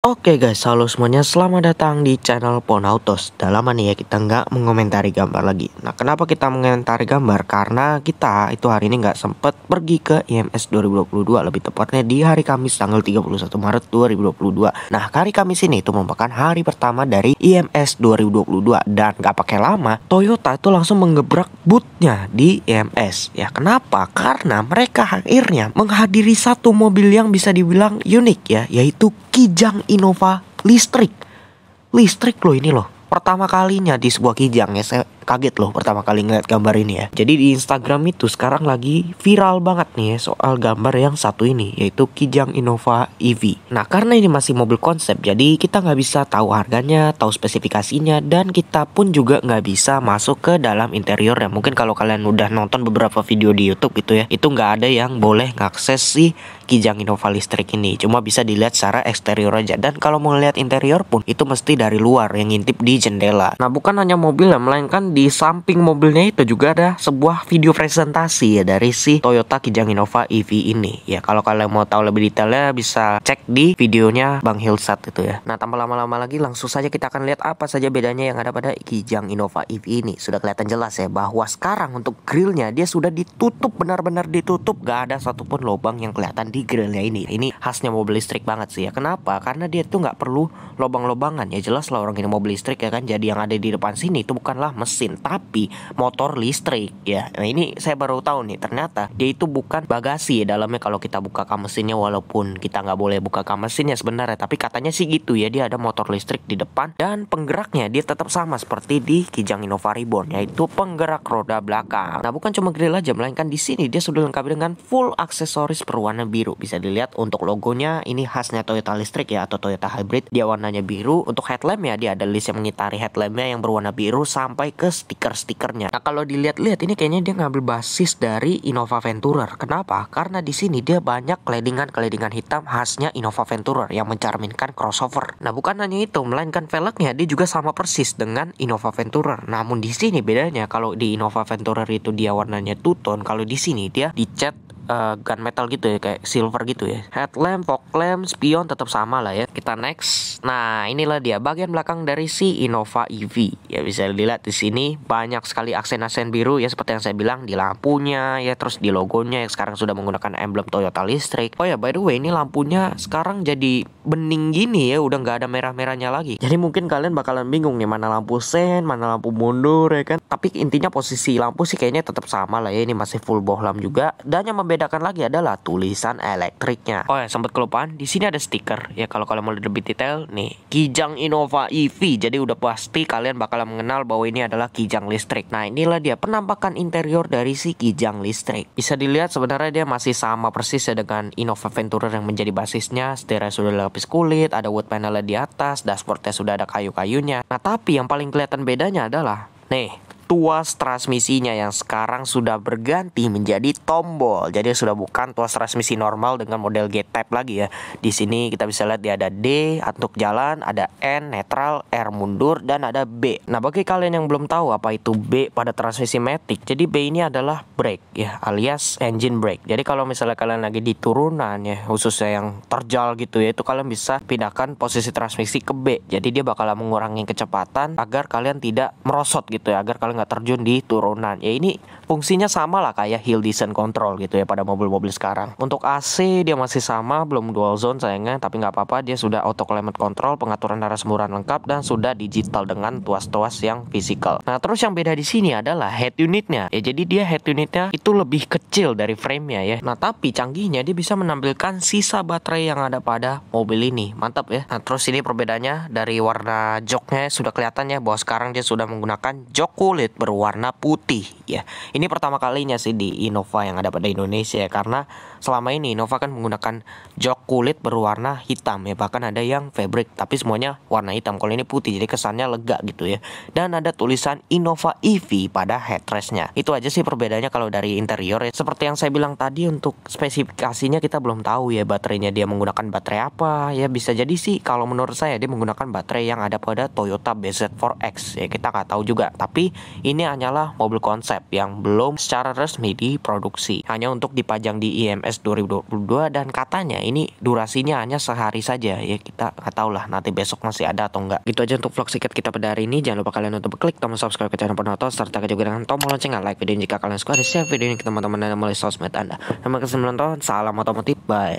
Oke guys, halo semuanya, selamat datang di channel Ponautos. Udah lama nih ya kita nggak mengomentari gambar lagi. Nah, kenapa kita mengomentari gambar? Karena kita itu hari ini nggak sempet pergi ke IMS 2022, lebih tepatnya di hari Kamis tanggal 31 Maret 2022. Nah, hari Kamis ini itu merupakan hari pertama dari IMS 2022 dan nggak pakai lama, Toyota itu langsung menggebrak boothnya di IMS. Ya, kenapa? Karena mereka akhirnya menghadiri satu mobil yang bisa dibilang unik ya, yaitu Kijang Innova listrik. Listrik loh ini loh. Pertama kalinya di sebuah Kijang ya, saya kaget loh pertama kali ngeliat gambar ini ya. Jadi di Instagram itu sekarang lagi viral banget nih ya soal gambar yang satu ini, yaitu Kijang Innova EV. Nah, karena ini masih mobil konsep, jadi kita nggak bisa tahu harganya, tahu spesifikasinya, dan kita pun juga nggak bisa masuk ke dalam interiornya. Mungkin kalau kalian udah nonton beberapa video di YouTube gitu ya, itu nggak ada yang boleh ngakses si Kijang Innova listrik ini, cuma bisa dilihat secara eksterior aja. Dan kalau mau lihat interior pun itu mesti dari luar yang ngintip di jendela. Nah, bukan hanya mobil ya, melainkan di samping mobilnya itu juga ada sebuah video presentasi ya dari si Toyota Kijang Innova EV ini. Ya, kalau kalian mau tahu lebih detailnya bisa cek di videonya Bang Hilsat itu ya. Nah, tanpa lama-lama lagi langsung saja kita akan lihat apa saja bedanya yang ada pada Kijang Innova EV ini. Sudah kelihatan jelas ya bahwa sekarang untuk grillnya dia sudah ditutup, benar-benar ditutup, gak ada satupun lubang yang kelihatan di grillnya ini. Ini khasnya mobil listrik banget sih ya. Kenapa? Karena dia tuh nggak perlu lubang-lubangan. Ya jelas lah orang ini mobil listrik ya kan. Jadi yang ada di depan sini itu bukanlah mesin, tapi motor listrik ya. Nah, ini saya baru tahu nih, ternyata dia itu bukan bagasi ya dalamnya. Kalau kita buka kap mesinnya, walaupun kita nggak boleh buka kap mesinnya sebenarnya, tapi katanya sih gitu ya, dia ada motor listrik di depan dan penggeraknya dia tetap sama seperti di Kijang Innova Reborn, yaitu penggerak roda belakang. Nah, bukan cuma grill aja, melainkan di sini dia sudah lengkap dengan full aksesoris berwarna biru. Bisa dilihat untuk logonya, ini khasnya Toyota listrik ya, atau Toyota hybrid, dia warnanya biru. Untuk headlamp ya, dia ada list yang mengitari headlampnya yang berwarna biru sampai ke stiker-stikernya. Nah, kalau dilihat-lihat ini kayaknya dia ngambil basis dari Innova Venturer. Kenapa? Karena di sini dia banyak kledingan hitam khasnya Innova Venturer yang mencerminkan crossover. Nah, bukan hanya itu, melainkan velgnya dia juga sama persis dengan Innova Venturer. Namun di sini bedanya, kalau di Innova Venturer itu dia warnanya two tone, kalau di sini dia dicat gunmetal gitu ya, kayak silver gitu ya. Headlamp, fog lamp, spion tetap sama lah ya. Kita next. Nah, inilah dia bagian belakang dari si Innova EV. Ya, bisa dilihat di sini banyak sekali aksen-aksen biru ya, seperti yang saya bilang di lampunya ya, terus di logonya yang sekarang sudah menggunakan emblem Toyota listrik. Oh ya, by the way, ini lampunya sekarang jadi bening gini ya, udah nggak ada merah-merahnya lagi. Jadi mungkin kalian bakalan bingung nih, mana lampu sen, mana lampu mundur ya kan. Tapi intinya posisi lampu sih kayaknya tetap sama lah ya, ini masih full bohlam juga. Dan yang membedakan lagi adalah tulisan elektriknya. Oh ya, sempat kelupaan, di sini ada stiker ya, kalau kalian mau lebih detail nih, Kijang Innova EV. Jadi udah pasti kalian bakalan mengenal bahwa ini adalah Kijang listrik. Nah, inilah dia penampakan interior dari si Kijang listrik. Bisa dilihat sebenarnya dia masih sama persis ya dengan Innova Venturer yang menjadi basisnya. Setirnya sudah lapis kulit, ada wood panelnya di atas, dashboardnya sudah ada kayu-kayunya. Nah, tapi yang paling kelihatan bedanya adalah nih, tuas transmisinya yang sekarang sudah berganti menjadi tombol. Jadi sudah bukan tuas transmisi normal dengan model G-type lagi ya. Di sini kita bisa lihat dia ada D untuk jalan, ada N netral, R mundur, dan ada B. Nah, bagi kalian yang belum tahu apa itu B pada transmisi matic, jadi B ini adalah brake ya, alias engine brake. Jadi kalau misalnya kalian lagi di turunan ya, khususnya yang terjal gitu ya, itu kalian bisa pindahkan posisi transmisi ke B. Jadi dia bakal mengurangi kecepatan agar kalian tidak merosot gitu ya, agar kalian nggak terjun di turunan. Ya, ini fungsinya sama lah kayak hill descent control gitu ya pada mobil-mobil sekarang. Untuk AC dia masih sama, belum dual zone sayangnya, tapi nggak apa-apa, dia sudah auto climate control, pengaturan arah semburan lengkap, dan sudah digital dengan tuas-tuas yang fisikal. Nah, terus yang beda di sini adalah head unitnya. Ya, jadi dia head unitnya itu lebih kecil dari frame-nya ya. Nah, tapi canggihnya dia bisa menampilkan sisa baterai yang ada pada mobil ini. Mantap ya. Nah, terus ini perbedaannya dari warna joknya sudah kelihatan ya, bahwa sekarang dia sudah menggunakan jok kulit berwarna putih ya. Ini pertama kalinya sih di Innova yang ada pada Indonesia ya, karena selama ini Innova kan menggunakan jok kulit berwarna hitam ya, bahkan ada yang fabric tapi semuanya warna hitam. Kalau ini putih, jadi kesannya lega gitu ya. Dan ada tulisan Innova EV pada headrestnya. Itu aja sih perbedaannya kalau dari interior ya. Seperti yang saya bilang tadi, untuk spesifikasinya kita belum tahu ya, baterainya dia menggunakan baterai apa ya. Bisa jadi sih kalau menurut saya dia menggunakan baterai yang ada pada Toyota BZ4X ya, kita nggak tahu juga. Tapi ini hanyalah mobil konsep yang belum secara resmi diproduksi, hanya untuk dipajang di IMS 2022 dan katanya ini durasinya hanya sehari saja ya, kita nggak tahu lah nanti besok masih ada atau enggak. Gitu aja untuk vlog singkat kita pada hari ini. Jangan lupa kalian untuk klik tombol subscribe ke channel Ponautos serta juga dengan tombol lonceng, like video ini jika kalian suka, dan share video ini ke teman-teman dan mulai sosmed Anda. Terima kasih menonton, salam otomotif, bye.